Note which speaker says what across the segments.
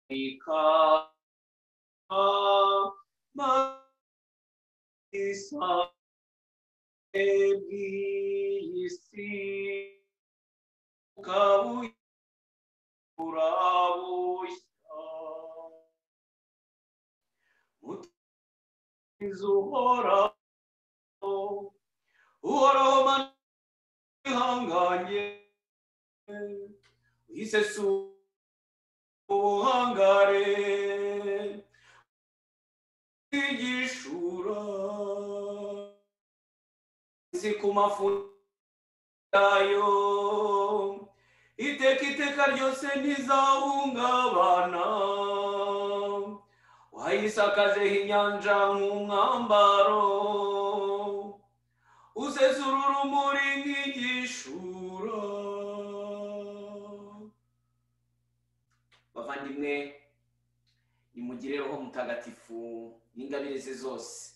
Speaker 1: ika isa ebisi kabu urabushya mutizuhora uhoraho mana ihanganye uhisesu uhangare igishura isi ku mafu yayo iteka ryose ntizahungabana wayisakazeho inyanja nk'umwambaro usesura urumuri nk'igishura. Bavandimwe, nimugire roho mutagatifu n'ingabire ze zose.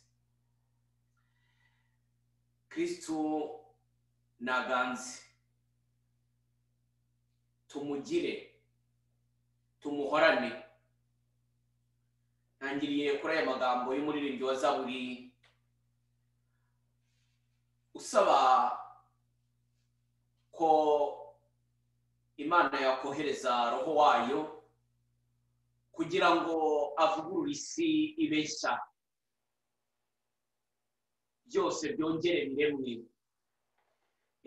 Speaker 1: Kristo naganze, tumugire, tumuhorane. Ntangiriye kuri aya magambo y'umuririmbyi wa Zaburi usaba ko Imana yakohereza roho wayo kugira ngo avugurure isi ibeshya, byose byongere biremwe.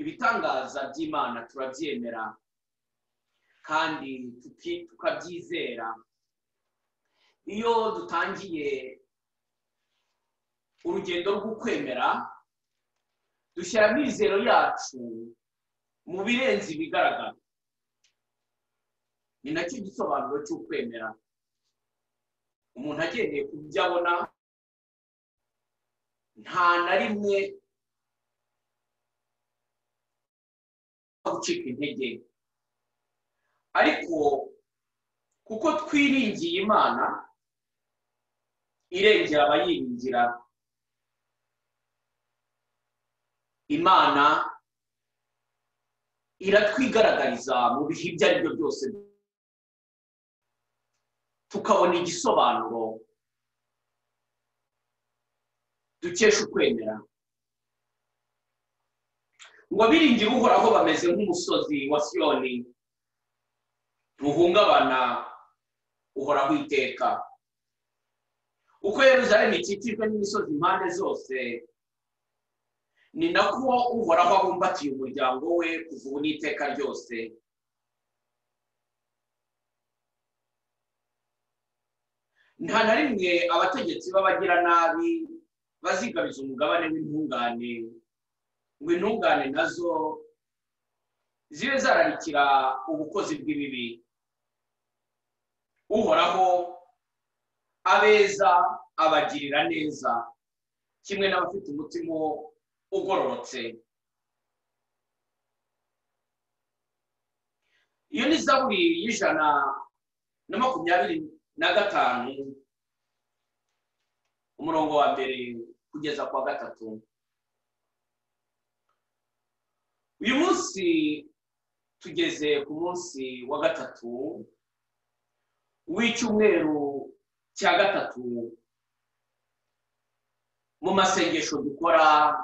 Speaker 1: Ibitangaza by'Imana turabyemera kandi tukabyizera. Iyo dutangiye urugendo rw'ukwemera dushyira amizero yacu mu birenze ibigaragara. Ni nacyo gisobanuro cy'ukwemera. Umuntu agendeye ku byo abona nta na rimwe gucika intege, ariko kuko twiringiye Imana irengera abayiringira, Imana iratwigaragariza mu bihe ibyo ari byo byose, tukabona igisobanuro dukesha ukwemera. Ngo abiringira Uhoraho bameze nk'umusozi wa Siyoni, ntuhungabana, uhoraho iteka. Uko Yerusalemu ikikijwe n'imisozi impande zose, ni nako Uhoraho abumbatiye umuryango we kuva ubu n'iteka ryose. Nta na rimwe abategetsi b'abagiranabi bazigabiza umugabane w'intungane, ngo intungane nazo zibe zararikira ubukozi bw'ibibi. Uhoraho abeza abagirira neza, kimwe n'abafite umutima ugororotse. Iyo ni Zaburi y'Ijana na 25 umurongo wa mbere kugeza kwa 3. Uyu munsi tugeze ku munsi wa 3 w'icyumweru cya 3 mu masengesho dukora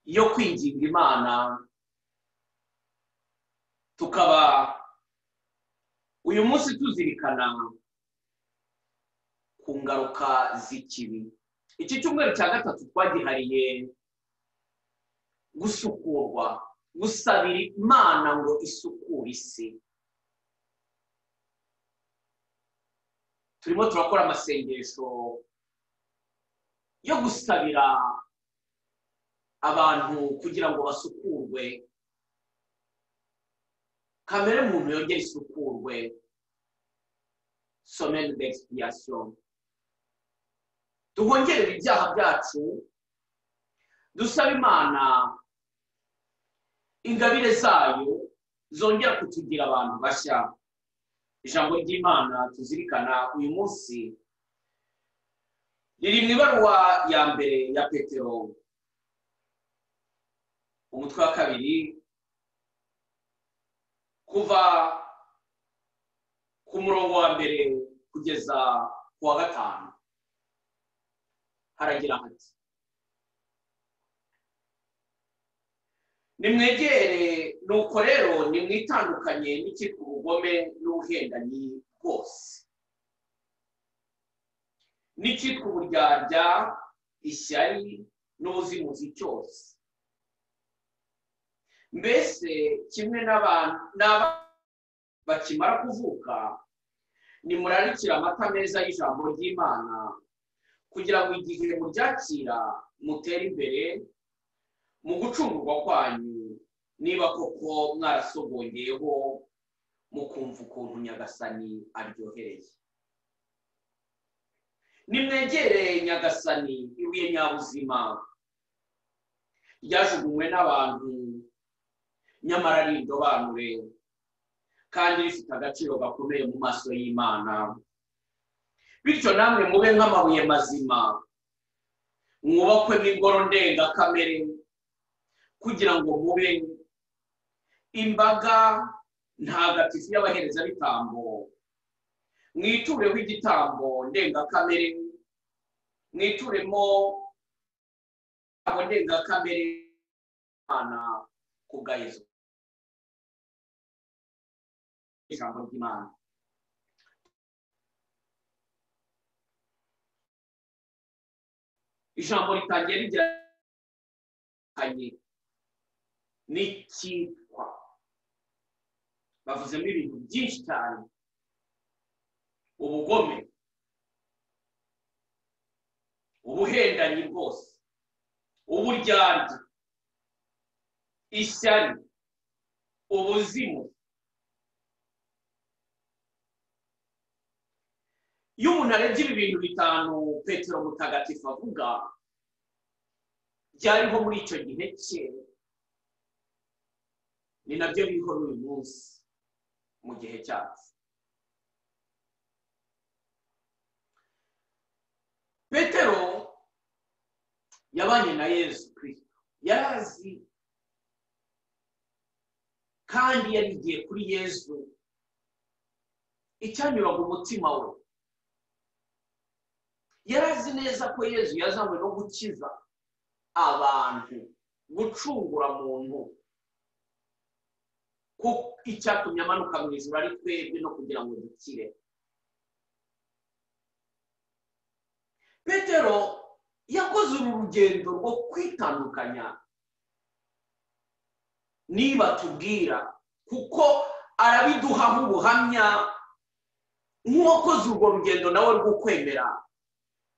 Speaker 1: yo kwinginga Imana, tukaba uyu munsi tuzirikana ku ngaruka z'ikibi. Iki cyumweru cya 3 twagihariye gusukurwa, gusabira Imana ngo isukure isi. Turimo turakora amasengesho yo gusabira abantu kugira ngo basukurwe, kamere muntu yongere isukurwe, semaine d'expiation. Tuhongerera ibyaha byacu, dusaba Imana ingabire zayo zongera kutugira abantu bashya. Ijambo ry'Imana tuzirikana uyu munsi riri mu ibaruwa ya mbere ya Petero, umutwe wa 2, kuva umurongo wa mbere kugeza ku wa gatanu haragira hati: nimwegere nuko rero nimwitandukanye n'icyitwa ubugome n'ubuhendanyi bwose, n'icyitwa uburyarya, ishyari n'ubuzimuzi cyose. Mbese kimwe n'aba bakimara kuvuka, nimurarikira amata meza y'ijambo ry'Imana, kugira ngo igihe muryakira mutere imbere mu gucungurwa kwanyu, niba koko mwarasogongyeho mukumva ukuntu Nyagasani aryohereye. Nimwegere Nyagasani, ibuye nyabuzima ryajugunywe n'abantu, nyamara ari indobanure kandi rifite agaciro gakomeye mu maso y'Imana. Bityo namwe mube nk'amabuye mazima, mwubakwe n'ingoro ndengakamere, kugira ngo mube imbaga ntagatifu y'abaherezabitambo, mwitureho igitambo ndengakamere, mwituremo abo ndengakamere Imana kubwa Yesu. Ijambo ry'Imana. Ijambo ritangiye rigira n'icyitwa, bavuzemo ibintu byinshi cyane: ubugome, ubuhendanyi bwose, uburyarya, ishyari, ubuzimu. Iyo umuntu arebye ibi bintu bitanu Petero mutagatifu avuga byariho muri icyo gihe cye, ni nabyo biriho n'uyu munsi mu gihe cyacu. Petero yabanye na Yesu Kristo, yarazi kandi yarigiye kuri Yesu icyanyuraga umutima we. Yarazi neza ko Yesu yazanywe no gukiza abantu, gucungura muntu, ko icyatumye amanuka mu ijuru ari twebwe no kugira ngo dukire. Petero yakoze uru rugendo rwo kwitandukanya niba tubwira, kuko arabiduhaho ubuhamya nk'uwakoze urwo rugendo nawe rwo kwemera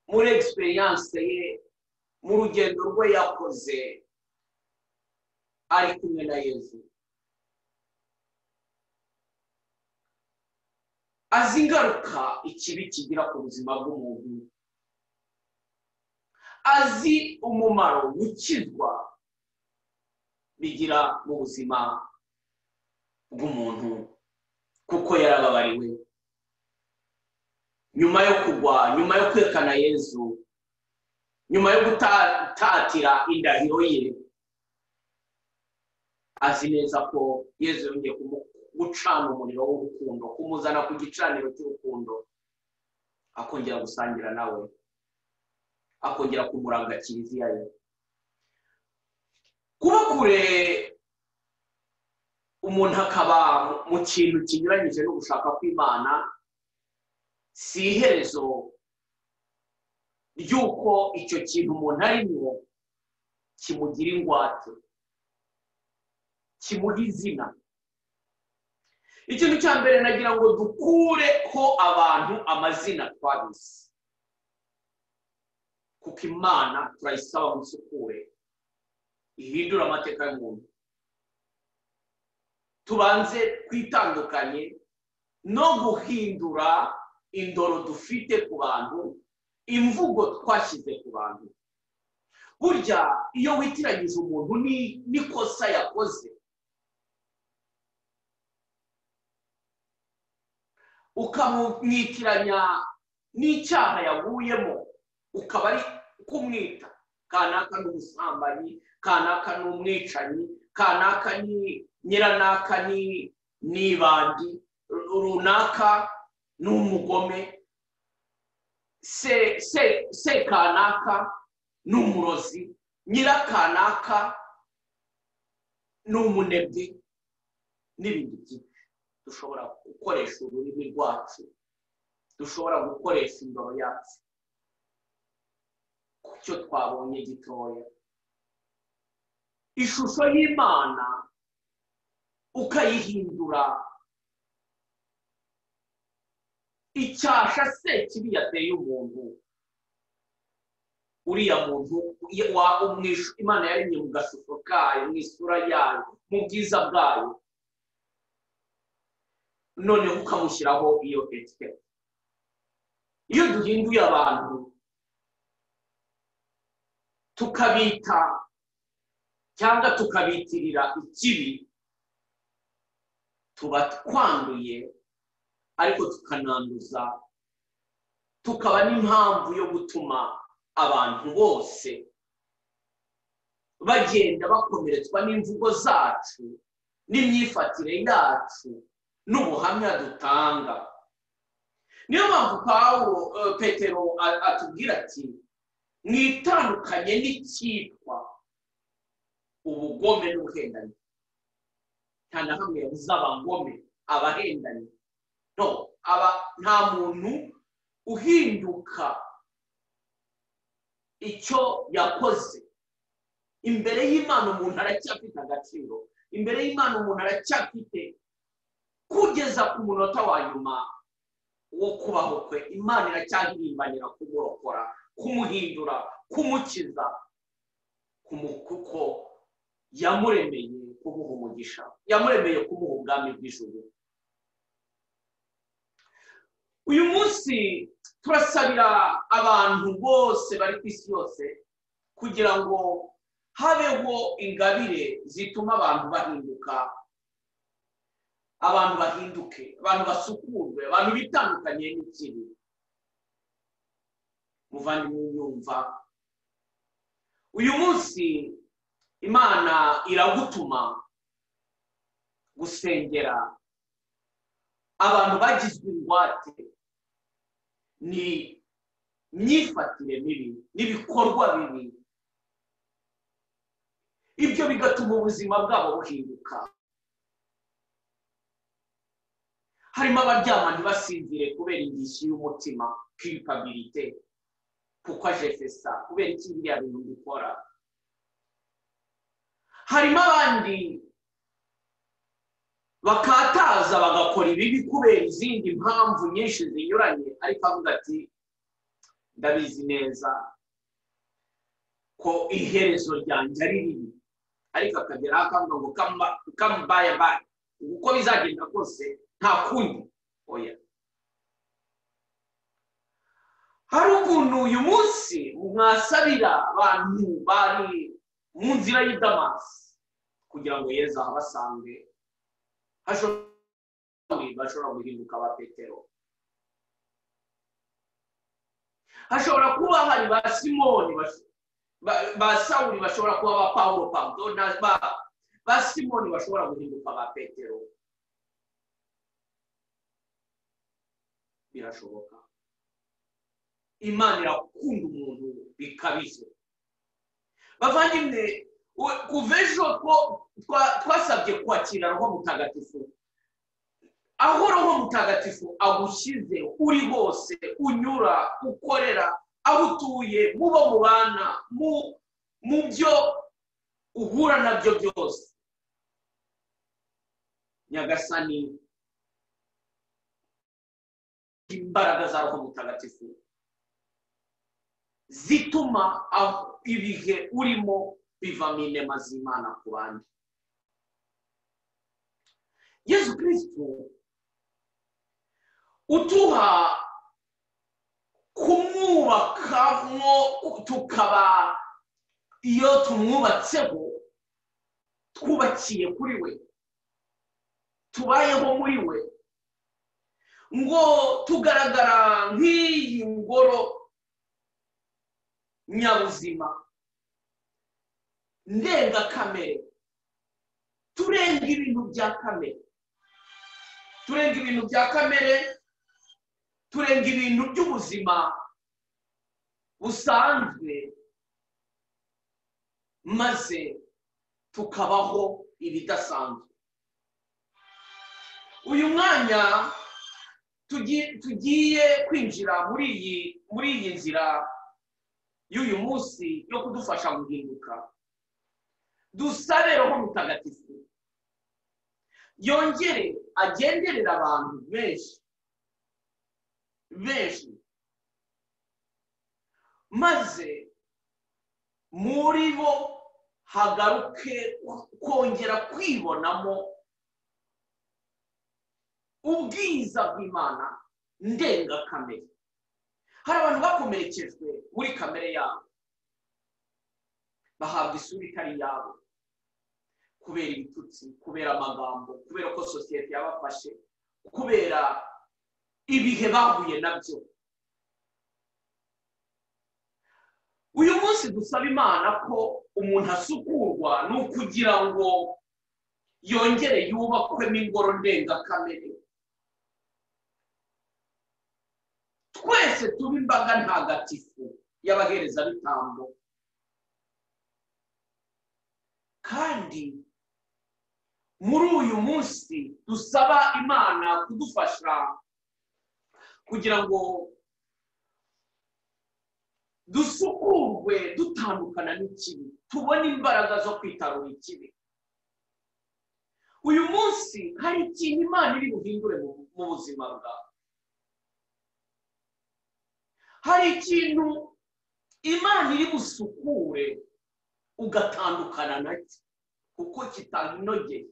Speaker 1: muri experience ye, mu rugendo rwe yakoze ari kumwe na Yesu. Azi ingaruka ikibi kigira ku buzima bw'umuntu, azi umumaro gukizwa bigira mu buzima bw'umuntu, kuko yarababariwe. Nyuma yo kugwa, nyuma yo kwekana Yesu, nyuma yo gutatira indahiro ye, azi neza ko Yesu yongeye gucana umuriro w'urukundo, kumuzana ku gicaniro cy'urukundo, akongera gusangira nawe, akongera kumuranga kiliziya ye. Kuba kure umuntu akaba mu kintu kinyuranyije no gushaka kw'Imana si iherezo ry'uko icyo kintu umuntu arimo kimugira ingwate, kimuha izina. Ikintu cya mbere nagira ngo dukureho abantu amazina twabise, kuko Imana turayisaba musukure ihindura amateka y'umuntu. Tubanze kwitandukanye no guhindura indoro dufite ku bantu, imvugo twashyize ku bantu. Burya iyo witiranyije umuntu n'ikosa yakoze, ukamwitiranya n'icyaha yaguyemo, ukaba ari kumwita kanaka n'umusambanyi, kanaka n'umwicanyi, kanaka ni nyiranaka n'ibandi runaka, n'umugome, se kanaka n'umurozi, nyirakanaka n'umunebwe n'ibindi byinshi. Dushobora gukoresha ururimi rwacu, dushobora gukoresha indoro yacu ku cyo twabonye gitoya. Ishusho y'Imana ukayihindura icyasha se kibi yateye umuntu. Uriya muntu Imana yaremye mu gashusho kayo, mu isura yayo, mu bwiza bwayo, noneho ukamushyiraho iyo etiketi. Iyo duhinduye abantu tukabita cyangwa tukabitirira ikibi, tuba twanduye, ariko tukananduza, tukaba n'impamvu yo gutuma abantu bose bagenda bakomeretswa n'imvugo zacu, n'imyifatire yacu, n'ubuhamya dutanga. Niyo mpamvu Petero atubwira ati mwitandukanye n'icyitwa ubugome n'ubuhendanyi. Nta na hamwe yabuze abagome, abahendanyi. No, nta muntu uhinduka icyo yakoze. Imbere y'Imana umuntu aracyafite agaciro, imbere y'Imana umuntu aracyafite, kugeza ku munota wa nyuma wo kubaho kwe, Imana iracyahirimbanira kumurokora, kumuhindura, kumukiza, kuko yamuremeye kumuha umugisha, yamuremeye kumuha ubwami bw'ijuru. Uyu munsi turasabira abantu bose bari ku isi yose kugira ngo habeho ingabire zituma abantu bahinduka, abantu bahinduke, abantu basukurwe, abantu bitandukanye n'ikibi. Muvandimwe unyumva, uyu munsi Imana iragutuma gusengera abantu bagizwe ingwate ni myifatire mibi n'ibikorwa bibi. Ibyo bigatuma ubuzima bwabo buhinduka. Harimo abaryama ntibasinzire kubera indishyi y'umutima, culpabilité, pourquoi j'ai fait ça, kubera iki biriya bintu mbikora. Harimo abandi bakataza bagakora ibibi kubera izindi mpamvu nyinshi zinyuranye, ariko avuga ati ndabizi neza ko iherezo ryanjye ari ribi, ariko akagera akavuga ngo kambaye uko bizagenda kose nta kundi. Oya, hari ukuntu uyu munsi mwasabira abantu bari mu nzira y'i Damasi kugira ngo Yesu abasange, bashobora guhinduka ba Petero. Hashobora kuba hari ba Simoni, ba Sawuli bashobora kuba ba Paulo, ba Simoni bashobora guhinduka ba Petero. Birashoboka. Imana irakunda umuntu bikabije. Bavandimwe, kuva ejo twasabye kwakira Roho Mutagatifu. Aho Roho Mutagatifu agushyize uri hose, unyura, ukorera, aho utuye, mubo mubana, mu byo uhura nabyo byose, Nyagasani, imbaraga za Roho Mutagatifu zituma ibihe urimo bivamo inema z'Imana ku bandi. Yesu Kristo utuha kumwubakamo, tukaba iyo tumwubatseho twubakiye kuri we, tubayeho muri we, ngo tugaragara nk'iyi ngoro nyabuzima ndengakamere, turenga ibintu bya kamere, turenga ibintu by'ubuzima busanzwe maze tukabaho ibidasanzwe. Uyu mwanya tugiye kwinjira muri iyi nzira y'uyu munsi yo kudufasha guhinduka, dusabe Roho Mutagatifu yongere agenderera abantu benshi maze muri bo hagaruke kongera kwibonamo ubwiza bw'Imana ndengakamere. Hari abantu bakomerekejwe muri kamere yabo, bahabwa isura itari yabo kubera ibitutsi, kubera amagambo, kubera ko sosiyete yabafashe, kubera ibihe bahuye nabyo. Uyu munsi dusaba Imana ko umuntu asukurwa n'ukugira ngo yongere yubakwemo ingoro ndengakamere. Twese tuba imbaga ntagatifu y'abaherezabitambo, kandi muri uyu munsi dusaba Imana kudufasha kugira ngo dusukurwe dutandukana n'ikibi, tubone imbaraga zo kwitarura ikibi. Uyu munsi hari ikintu Imana iri buhindure mu buzima bwawe. Hari ikintu Imana iri busukure ugatandukana nacyo kuko kitanogeye.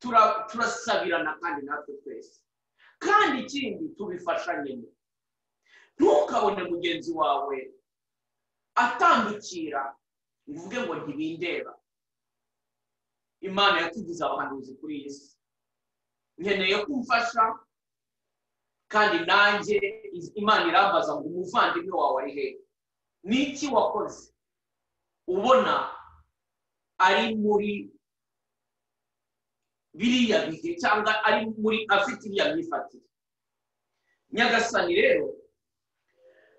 Speaker 1: Turasabirana kandi natwe twese, kandi ikindi tubifashanye. Ntukabone mugenzi wawe atandukira uvuge ngo ntibindeba. Imana yatugize abahanuzi kuri iyi si, nkeneye kumfasha, kandi nanjye Imana irambaza ngo umuvandimwe wawe ari hehe? Niki wakoze ubona ari muri biriya bihe cyangwa ari muri afite iriya myifatire? Nyagasani rero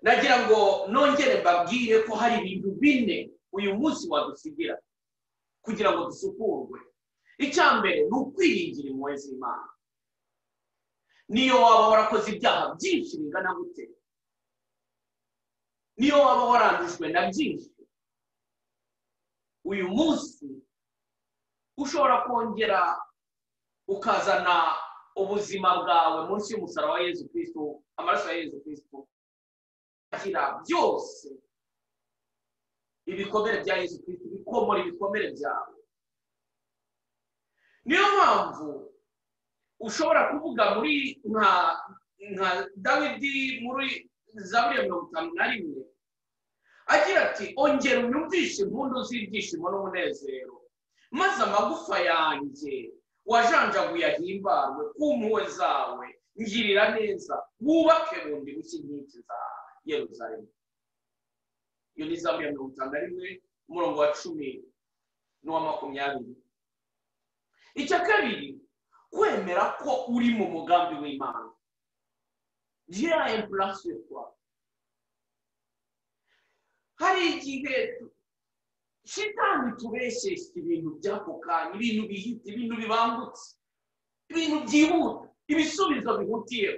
Speaker 1: nagira ngo nongere mbabwire ko hari ibintu bine uyu munsi wadusigira kugira ngo dusukurwe. Icya mbere ni ukwiringira impuhwe z'Imana. Niyo waba warakoze ibyaha byinshi bingana gute, niyo waba warandujwe na byinshi, uyu munsi ushobora kongera ukazana ubuzima bwawe munsi y'umusaraba wa Yezu Kristo, amaraso ya Yezu Kristo agira byose. Ibikomere bya Yezu Kristo bikomora ibikomere byawe. Niyo mpamvu ushobora kuvuga muri nka Dawidi muri Zaburi 51 agira ati, ongera unyumvishe impundu z'ibyishimo n'umunezero, maze amagufa yanjye wajanjaguye ahimbarwe ku mpuhwe zawe. Ngirira neza, wubake bundi bushya inkike za Yerusalemu. Iyo ni Zaburi 51 umurongo wa 10 n'uwa 20. Icya kabiri, kwemera ko uri mu mugambi w'Imana. Dieu a un plan sur toi. Hari igihe shitani tubeshesha ibintu by'ako kanya, ibintu bihita, ibintu bibangutse, ibintu byihuta, ibisubizo bihutiye,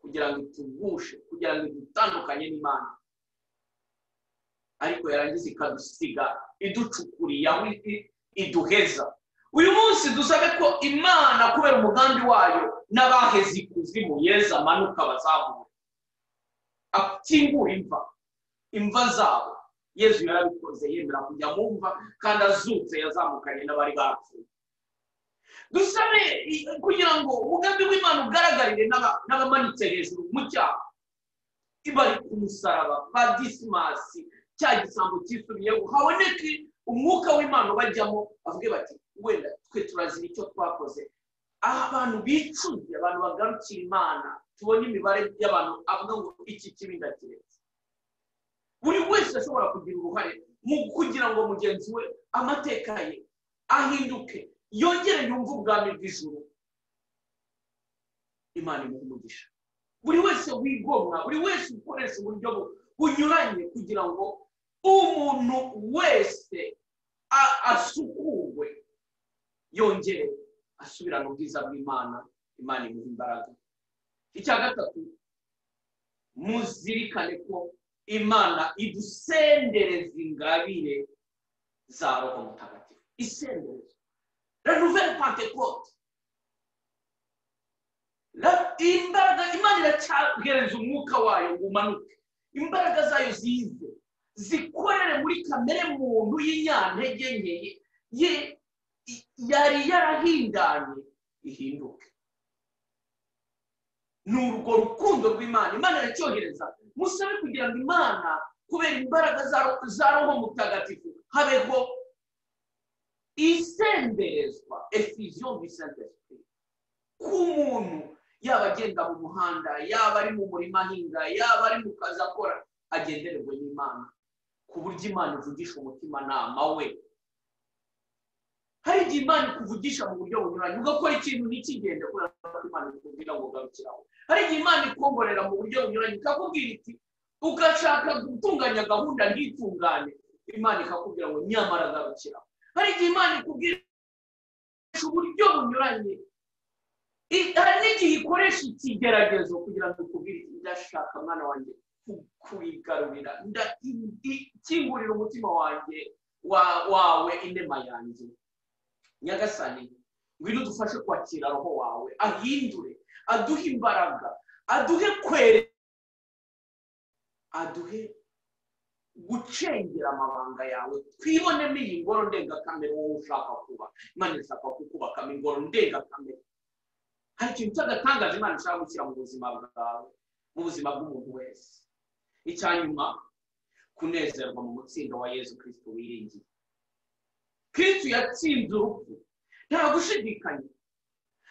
Speaker 1: kugira ngo itugushe, kugira ngo idutandukanye n'Imana. Ariko yarangiza ikadusiga iducukuriye aho iduheza. Uyu munsi dusabe ko Imana kubera umugambi wayo n'abaheze ikuzimu Yezu amanuka bazamure, akingura imva zabo. Yezu yarabikoze, yemera kujya mu mva, kandi azutse yazamukanye n'abari bapfuye. Dusabe kugira ngo umugambi w'Imana ugaragarire n'abamanitse hejuru mu cyaha, ibari ku musaraba ba Disimasi, cya gisambo cyisubiyeho, haboneke umwuka w'Imana bajyamo, bavuge bati wenda twe turazira icyo twakoze. Abantu bicuze, abantu bagarukira Imana, tubone imibare y'abantu avuga ngo iki kibi ndakiretse. Buri wese ashobora kugira uruhare mu kugira ngo mugenzi we amateka ye ahinduke, yongere yumve ubwami bw'ijuru. Imana imuha umugisha. Buri wese wigomwa, buri wese ukoresha uburyo bunyuranye kugira ngo umuntu wese asukurwe yongere asubirana ubwiza bw'Imana. Imana imuha imbaraga. Icya gatatu, muzirikane ko Imana idusendereza ingabire za Roho Mutagatifu. Isendereza la nouvelle Pentecôte. Imbaraga Imana iracyagereza umwuka wayo ngo umanuke. Imbaraga zayo zize zikorere muri kamere muntu y'inyantege nke yari yarahindanye ihinduke. N'urwo rukundo rw'Imana Imana iracyohereza. Musabe kugira ngo Imana kubera imbaraga za Roho Mutagatifu habeho isenderezwa, effusion du Saint-Esprit ku muntu, yaba agenda mu muhanda, yaba ari mu murima ahinga, yaba ari mu kazi akora, agendererwe n'Imana ku buryo Imana ivugisha umutima nama we. Hari igihe Imana ikuvugisha mu buryo bunyuranye ugakora ikintu ntikigende kubera ko Imana ikubwira ngo garukiraho. Hari igihe Imana ikongorera mu buryo bunyuranye ikakubwira iti ugashaka gutunganya gahunda ntitungane, Imana ikakubwira ngo nyamara garukiraho. Hari igihe Imana ikubwira uburyo bunyuranye, hari n'igihe ikoresha ikigeragezo kugira ngo ikubwire iti ndashaka mwana wanjye kuwigarurira, ndakingurira umutima wanjye wawe inema yanjye. Nyagasani ngwino dufashe kwakira Roho wawe, ahindure, aduhe imbaraga, aduhe kwere, aduhe gucengera amabanga yawe, twibonemo iyi ngoro ndengakamere wowe ushaka kuba. Imana ishaka kukubakamo ingoro ndengakamere. Hari ikintu cy'agatangaje Imana ishaka gushyira mu buzima bwawe, mu buzima bw'umuntu wese. Icyanyuma, kunezerwa mu mutsindo wa Yesu Kristo wiringiye. Kristo yatsinze urupfu, nta gushidikanya.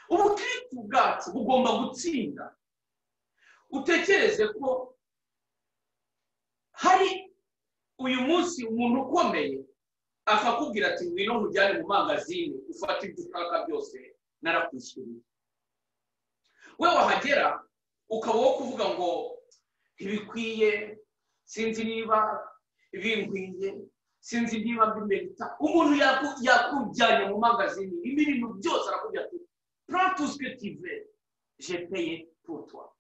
Speaker 1: Ubukristo bwacu bugomba gutsinda. Utekereze ko hari uyu munsi umuntu ukomeye akakubwira ati ngwino nkujyane mu magazine ufata ibyo ushaka byose narakwishyuriye. We wahagera ukaba wo kuvuga ngo ntibikwiye, sinzi niba binkwiye, sinzi niba mbimerita. Umuntu yakujyanye mu magazine ibintu byose arakubwira ati prends tout ce que tu veux, j'ai payé pour toi.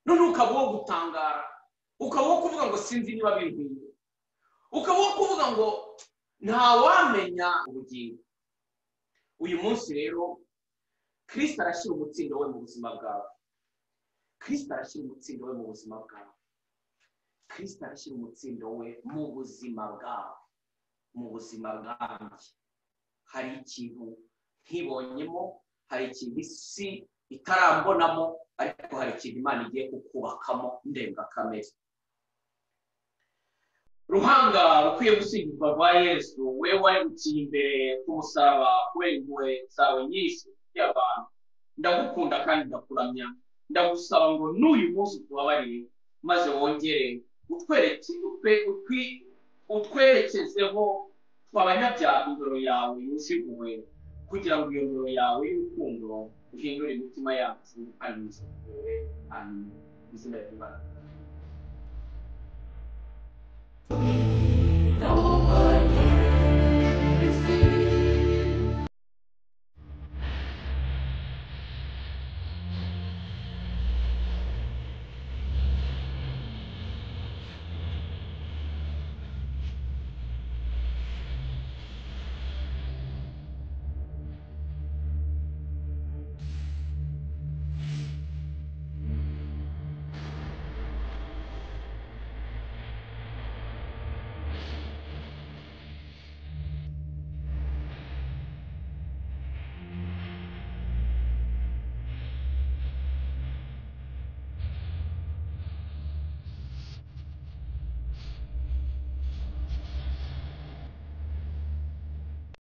Speaker 1: None ukaba wo gutangara, ukaba wo kuvuga ngo sinzi niba binkwiye, ukaba wo kuvuga ngo ntawamenya ubugingo. Uyu munsi rero Kristo arashyira umutsindo we mu buzima bwawe. Kristo arashyira umutsindo we mu buzima bwawe. Kristo arashyira umutsindo we mu buzima bwawe, mu buzima bwanjye. Hari ikintu nkibonyemo, hari ikintu isi itarambonamo, ariko hari ikintu Imana igiye kukubakamo ndengakamere. Ruhanga rukwiye gusingizwa rwa Yesu, we waruciye imbere ku musaraba kubera impuhwe zawe nyinshi y'abantu. Ndagukunda kandi ndakuramya. Ndagusaba ngo n'uyu munsi tubabarire, maze wongere utwerekezeho tw'abanyabyaha indoro yawe yuziguwe, kugira ngo iyo ndoro yawe y'urukundo uhindure imitima yacu kandi muzikure. Amen. Izina ry'Imana.